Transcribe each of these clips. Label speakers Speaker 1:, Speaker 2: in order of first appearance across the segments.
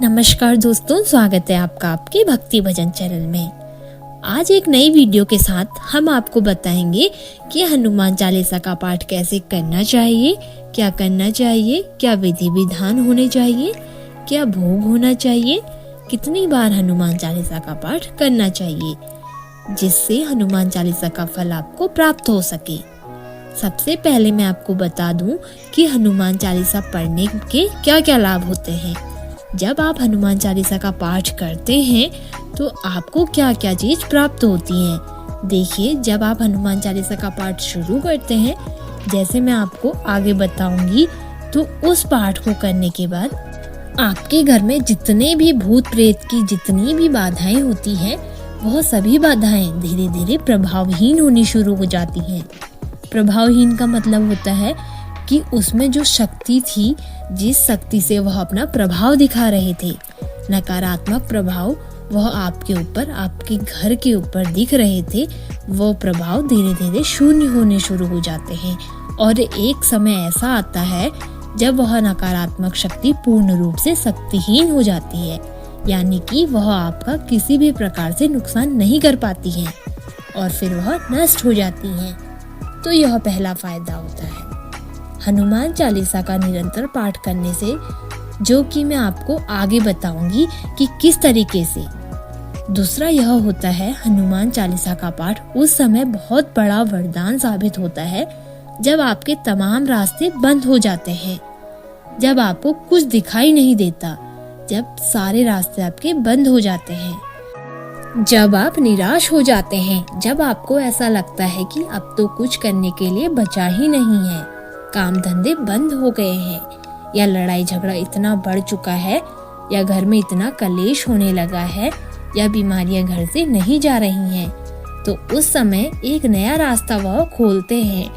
Speaker 1: नमस्कार दोस्तों, स्वागत है आपका आपके भक्ति भजन चैनल में। आज एक नई वीडियो के साथ हम आपको बताएंगे कि हनुमान चालीसा का पाठ कैसे करना चाहिए, क्या करना चाहिए, क्या विधि विधान होने चाहिए, क्या भोग होना चाहिए, कितनी बार हनुमान चालीसा का पाठ करना चाहिए जिससे हनुमान चालीसा का फल आपको प्राप्त हो सके। सबसे पहले मैं आपको बता दूं कि हनुमान चालीसा पढ़ने के क्या क्या लाभ होते हैं। जब आप हनुमान चालीसा का पाठ करते हैं तो आपको क्या क्या चीज प्राप्त होती है। देखिए, जब आप हनुमान चालीसा का पाठ शुरू करते हैं, जैसे मैं आपको आगे बताऊंगी, तो उस पाठ को करने के बाद आपके घर में जितने भी भूत प्रेत की जितनी भी बाधाएं होती हैं, वह सभी बाधाएं धीरे धीरे प्रभावहीन होनी शुरू हो जाती हैं। प्रभावहीन का मतलब होता है कि उसमें जो शक्ति थी, जिस शक्ति से वह अपना प्रभाव दिखा रहे थे, नकारात्मक प्रभाव वह आपके ऊपर, आपके घर के ऊपर दिख रहे थे, वो प्रभाव धीरे धीरे शून्य होने शुरू हो जाते हैं। और एक समय ऐसा आता है जब वह नकारात्मक शक्ति पूर्ण रूप से शक्तिहीन हो जाती है, यानी कि वह आपका किसी भी प्रकार से नुकसान नहीं कर पाती है और फिर वह नष्ट हो जाती है। तो यह पहला फायदा होता है हनुमान चालीसा का निरंतर पाठ करने से, जो कि मैं आपको आगे बताऊंगी कि किस तरीके से। दूसरा यह होता है, हनुमान चालीसा का पाठ उस समय बहुत बड़ा वरदान साबित होता है जब आपके तमाम रास्ते बंद हो जाते हैं, जब आपको कुछ दिखाई नहीं देता, जब सारे रास्ते आपके बंद हो जाते हैं, जब आप निराश हो जाते हैं, जब आपको ऐसा लगता है कि अब तो कुछ करने के लिए बचा ही नहीं है, काम धंधे बंद हो गए हैं, या लड़ाई झगड़ा इतना बढ़ चुका है, या घर में इतना कलेश होने लगा है, या बीमारियां घर से नहीं जा रही हैं, तो उस समय एक नया रास्ता वह खोलते हैं।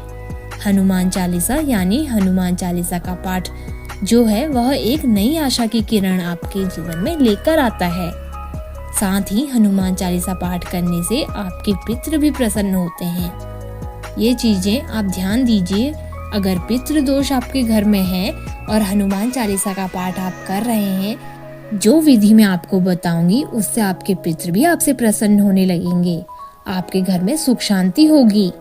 Speaker 1: हनुमान चालीसा यानी हनुमान चालीसा का पाठ जो है, वह एक नई आशा की किरण आपके जीवन में लेकर आता है। साथ ही हनुमान चालीसा पाठ करने से आपके पितृ भी प्रसन्न होते हैं। ये चीजें आप ध्यान दीजिए। अगर पितृ दोष आपके घर में है और हनुमान चालीसा का पाठ आप कर रहे हैं, जो विधि मैं आपको बताऊंगी उससे आपके पितृ भी आपसे प्रसन्न होने लगेंगे, आपके घर में सुख शांति होगी।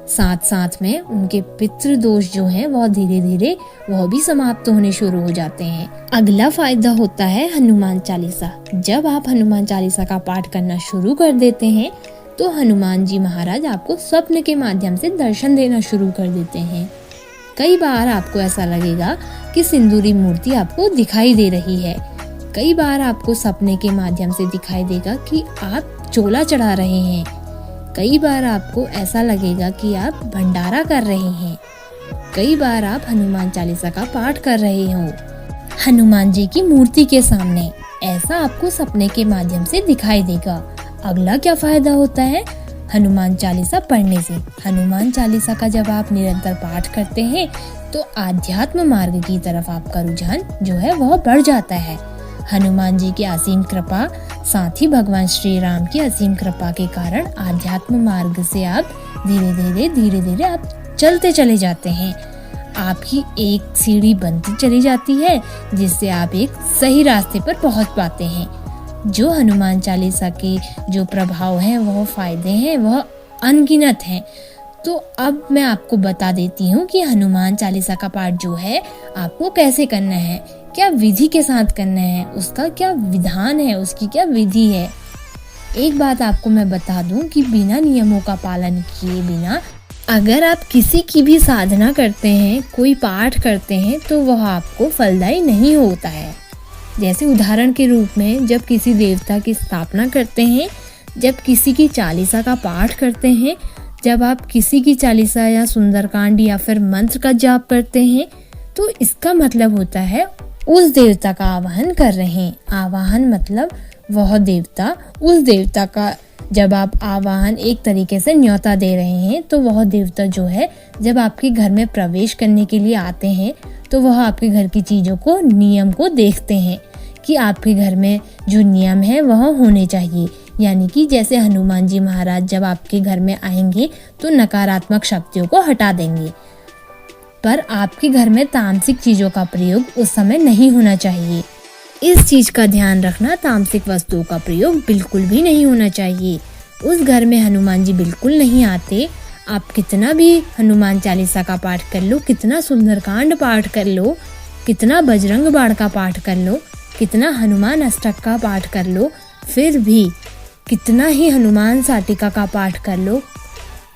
Speaker 1: साथ साथ में उनके पितृ दोष जो हैं, वह धीरे धीरे वह भी समाप्त होने शुरू हो जाते हैं। अगला फायदा होता है हनुमान चालीसा। जब आप हनुमान चालीसा का पाठ करना शुरू कर देते हैं तो हनुमान जी महाराज आपको स्वप्न के माध्यम से दर्शन देना शुरू कर देते हैं। कई बार आपको ऐसा लगेगा कि सिंदूरी मूर्ति आपको दिखाई दे रही है। कई बार आपको सपने के माध्यम से दिखाई देगा कि आप चोला चढ़ा रहे हैं। कई बार आपको ऐसा लगेगा कि आप भंडारा कर रहे हैं। कई बार आप हनुमान चालीसा का पाठ कर रहे हो हनुमान जी की मूर्ति के सामने। ऐसा आपको सपने के माध्यम से दिखाई देगा। अगला क्या फायदा होता है हनुमान चालीसा पढ़ने से? हनुमान चालीसा का जब आप निरंतर पाठ करते हैं तो आध्यात्म मार्ग की तरफ आपका रुझान जो है वह बढ़ जाता है। हनुमान जी की असीम कृपा, साथ ही भगवान श्री राम की असीम कृपा के कारण आध्यात्म मार्ग से आप धीरे धीरे आप चलते चले जाते हैं। आपकी एक सीढ़ी बनती चली जाती है जिससे आप एक सही रास्ते पर पहुंच पाते हैं। जो हनुमान चालीसा के जो प्रभाव हैं, वह फायदे हैं, वह अनगिनत हैं। तो अब मैं आपको बता देती हूँ कि हनुमान चालीसा का पाठ जो है आपको कैसे करना है, क्या विधि के साथ करना है, उसका क्या विधान है, उसकी क्या विधि है। एक बात आपको मैं बता दूं कि बिना नियमों का पालन किए बिना अगर आप किसी की भी साधना करते हैं, कोई पाठ करते हैं, तो वह आपको फलदायी नहीं होता है। जैसे उदाहरण के रूप में, जब किसी देवता की स्थापना करते हैं, जब किसी की चालीसा का पाठ करते हैं, जब आप किसी की चालीसा या सुंदरकांड या फिर मंत्र का जाप करते हैं, तो इसका मतलब होता है उस देवता का आवाहन कर रहे हैं। आवाहन मतलब वह देवता, उस देवता का जब आप आवाहन एक तरीके से न्योता दे रहे हैं, तो वह देवता जो है जब आपके घर में प्रवेश करने के लिए आते हैं, तो वह आपके घर की चीजों को, नियम को देखते हैं कि आपके घर में जो नियम है वह होने चाहिए। यानी कि जैसे हनुमान जी महाराज जब आपके घर में आएंगे तो नकारात्मक शक्तियों को हटा देंगे, पर आपके घर में तामसिक चीजों का प्रयोग उस समय नहीं होना चाहिए। इस चीज का ध्यान रखना, तामसिक वस्तुओं का प्रयोग बिल्कुल भी नहीं होना चाहिए। उस घर में हनुमान जी बिल्कुल नहीं आते। आप कितना भी हनुमान चालीसा का पाठ कर लो, कितना सुंदरकांड पाठ कर लो, कितना बजरंग बाण का पाठ कर लो, कितना हनुमान अष्टक का पाठ कर लो, फिर भी कितना ही हनुमान साटिका का पाठ कर लो,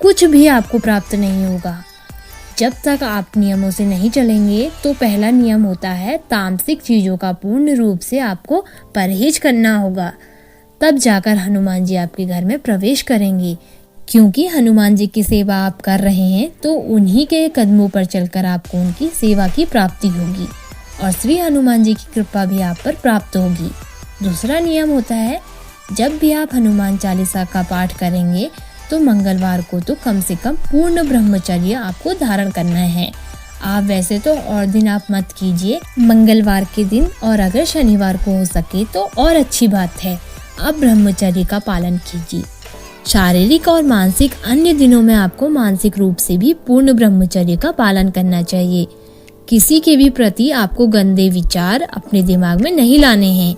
Speaker 1: कुछ भी आपको प्राप्त नहीं होगा। जब तक आप नियमों से नहीं चलेंगे तो पहला नियम होता है तामसिक चीजों का पूर्ण रूप से आपको परहेज करना होगा। तब जाकर हनुमान जी आपके घर में प्रवेश करेंगे। क्योंकि हनुमान जी की सेवा आप कर रहे हैं तो उन्हीं के कदमों पर चलकर आपको उनकी सेवा की प्राप्ति होगी और श्री हनुमान जी की कृपा भी आप पर प्राप्त होगी। दूसरा नियम होता है, जब भी आप हनुमान चालीसा का पाठ करेंगे तो मंगलवार को तो कम से कम पूर्ण ब्रह्मचर्य आपको धारण करना है। आप वैसे तो और दिन आप मत कीजिए, मंगलवार के दिन और अगर शनिवार को हो सके तो और अच्छी बात है, आप ब्रह्मचर्य का पालन कीजिए। शारीरिक और मानसिक अन्य दिनों में आपको मानसिक रूप से भी पूर्ण ब्रह्मचर्य का पालन करना चाहिए। किसी के भी प्रति आपको गंदे विचार अपने दिमाग में नहीं लाने हैं।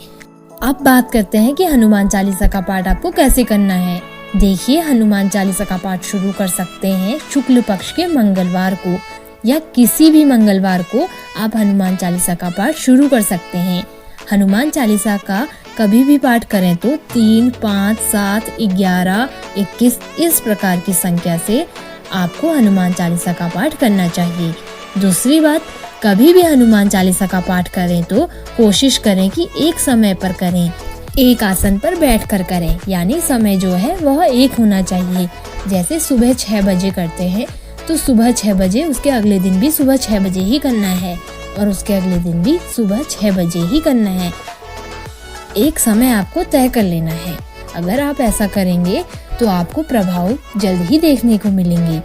Speaker 1: अब बात करते हैं कि हनुमान चालीसा का पाठ आपको कैसे करना है। देखिए, हनुमान चालीसा का पाठ शुरू कर सकते हैं शुक्ल पक्ष के मंगलवार को या किसी भी मंगलवार को आप हनुमान चालीसा का पाठ शुरू कर सकते हैं। हनुमान चालीसा का कभी भी पाठ करें तो 3, 5, 7, 11, 21 इस प्रकार की संख्या से आपको हनुमान चालीसा का पाठ करना चाहिए। दूसरी बात, कभी भी हनुमान चालीसा का पाठ करें तो कोशिश करें कि एक समय पर करें, एक आसन पर बैठकर करें, यानी समय जो है वह एक होना चाहिए। जैसे सुबह 6 बजे करते हैं तो सुबह 6 बजे, उसके अगले दिन भी सुबह 6 बजे ही करना है और उसके अगले दिन भी सुबह 6 बजे ही करना है। एक समय आपको तय कर लेना है। अगर आप ऐसा करेंगे तो आपको प्रभाव जल्द ही देखने को मिलेंगे।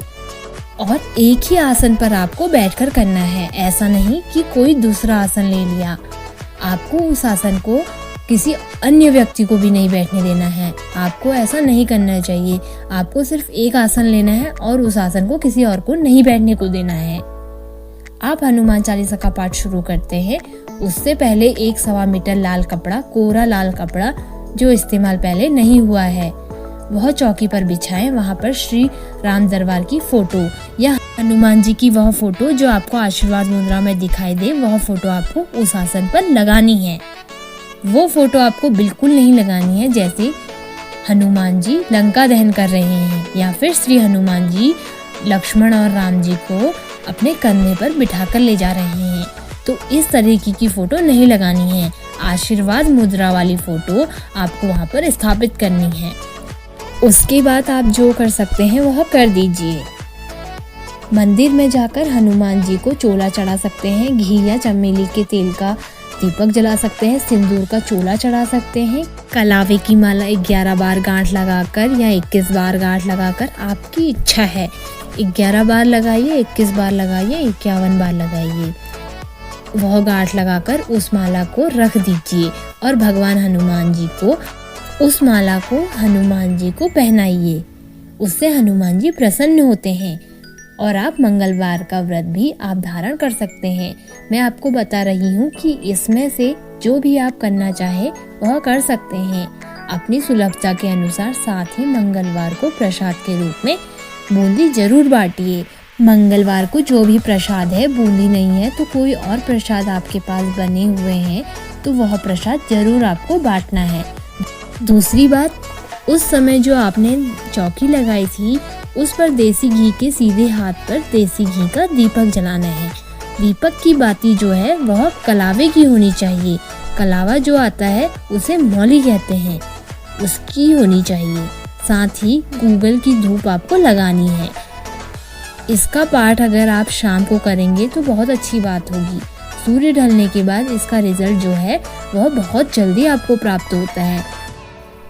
Speaker 1: और एक ही आसन पर आपको बैठकर करना है, ऐसा नहीं कि कोई दूसरा आसन ले लिया। आपको उस आसन को किसी अन्य व्यक्ति को भी नहीं बैठने देना है। आपको ऐसा नहीं करना चाहिए। आपको सिर्फ एक आसन लेना है और उस आसन को किसी और को नहीं बैठने को देना है। आप हनुमान चालीसा का पाठ शुरू करते हैं, उससे पहले 1 मीटर लाल कपड़ा, कोरा लाल कपड़ा जो इस्तेमाल पहले नहीं हुआ है, वह चौकी पर बिछाएं। वहां पर श्री राम दरबार की फोटो या हनुमान जी की वह फोटो जो आपको आशीर्वाद मुद्रा में दिखाई दे, वह फोटो आपको उस आसन पर लगानी है। वो फोटो आपको बिल्कुल नहीं लगानी है जैसे हनुमान जी लंका दहन कर रहे हैं या फिर श्री हनुमान जी लक्ष्मण और राम जी को अपने कंधे पर बिठाकर ले जा रहे हैं, तो इस तरीके की फोटो नहीं लगानी है। आशीर्वाद मुद्रा वाली फोटो आपको वहां पर स्थापित करनी है। उसके बाद आप जो कर सकते हैं वह कर दीजिए। मंदिर में जाकर हनुमान जी को चोला चढ़ा सकते हैं, घी या चमेली के तेल का दीपक जला सकते हैं, सिंदूर का चोला चढ़ा सकते हैं, कलावे की माला 11 बार गांठ लगाकर या 21 बार गांठ लगाकर, आपकी इच्छा है, 11 बार लगाइए, 21 बार लगाइए, 51 बार लगाइए। वह गांठ लगाकर उस माला को रख दीजिए और भगवान हनुमान जी को उस माला को हनुमान जी को पहनाइए। उससे हनुमान जी प्रसन्न होते हैं। और आप मंगलवार का व्रत भी आप धारण कर सकते हैं। मैं आपको बता रही हूँ कि इसमें से जो भी आप करना चाहे वह कर सकते हैं अपनी सुलभता के अनुसार। साथ ही मंगलवार को प्रसाद के रूप में बूंदी जरूर बांटिए। मंगलवार को जो भी प्रसाद है, बूंदी नहीं है तो कोई और प्रसाद आपके पास बने हुए हैं तो वह प्रसाद जरूर आपको बांटना है। दूसरी बात, उस समय जो आपने चौकी लगाई थी उस पर देसी घी के सीधे हाथ पर देसी घी का दीपक जलाना है। दीपक की बाती जो है वह कलावे की होनी चाहिए। कलावा जो आता है उसे मौली कहते हैं, उसकी होनी चाहिए। साथ ही गूगल की धूप आपको लगानी है। इसका पाठ अगर आप शाम को करेंगे तो बहुत अच्छी बात होगी। सूर्य ढलने के बाद इसका रिजल्ट जो है वह बहुत जल्दी आपको प्राप्त होता है।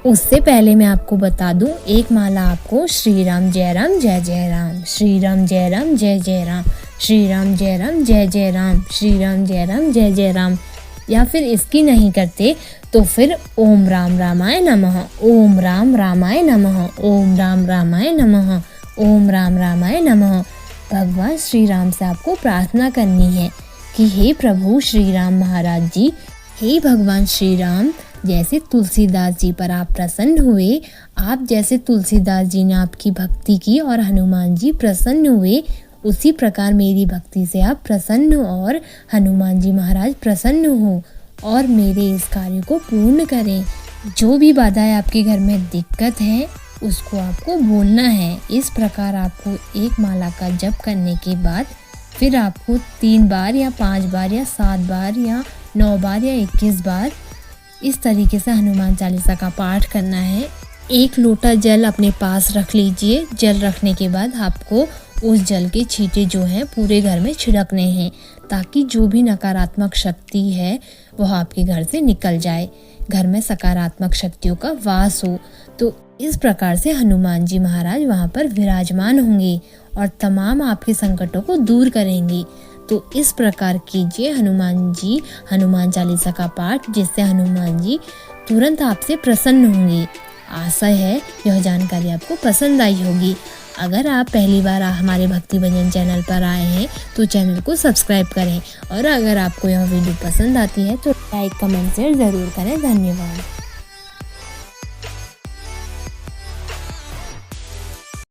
Speaker 1: उससे पहले मैं आपको बता दूं, एक माला आपको श्री राम जय राम जय जय राम, श्री राम जय राम जय जय राम, श्री राम जय राम जय जय राम, श्री राम जय राम जय जय राम, या फिर इसकी नहीं करते तो फिर ओम राम रामाय नमः, ओम राम रामाय नमः, ओम राम रामाय नमः, ओम राम रामाय नमः। भगवान श्री राम से आपको प्रार्थना करनी है कि हे प्रभु श्री राम महाराज जी, हे भगवान श्री राम, जैसे तुलसीदास जी पर आप प्रसन्न हुए, आप जैसे तुलसीदास जी ने आपकी भक्ति की और हनुमान जी प्रसन्न हुए, उसी प्रकार मेरी भक्ति से आप प्रसन्न हो और हनुमान जी महाराज प्रसन्न हो और मेरे इस कार्य को पूर्ण करें। जो भी बाधाएं आपके घर में दिक्कत है उसको आपको बोलना है। इस प्रकार आपको एक माला का जप करने के बाद फिर आपको 3 बार या 5 बार या 7 बार या 9 बार या 21 बार इस तरीके से हनुमान चालीसा का पाठ करना है। 1 लोटा जल अपने पास रख लीजिए। जल रखने के बाद आपको उस जल के छींटे जो हैं पूरे घर में छिड़कने हैं, ताकि जो भी नकारात्मक शक्ति है वह आपके घर से निकल जाए, घर में सकारात्मक शक्तियों का वास हो। तो इस प्रकार से हनुमान जी महाराज वहाँ पर विराजमान होंगे और तमाम आपके संकटों को दूर करेंगे। तो इस प्रकार कीजिए हनुमान चालीसा का पाठ, जिससे हनुमान जी तुरंत आपसे प्रसन्न होंगे। आशा है यह जानकारी आपको पसंद आई होगी। अगर आप पहली बार हमारे भक्ति भजन चैनल पर आए हैं तो चैनल को सब्सक्राइब करें और अगर आपको यह वीडियो पसंद आती है तो लाइक कमेंट शेयर ज़रूर करें। धन्यवाद।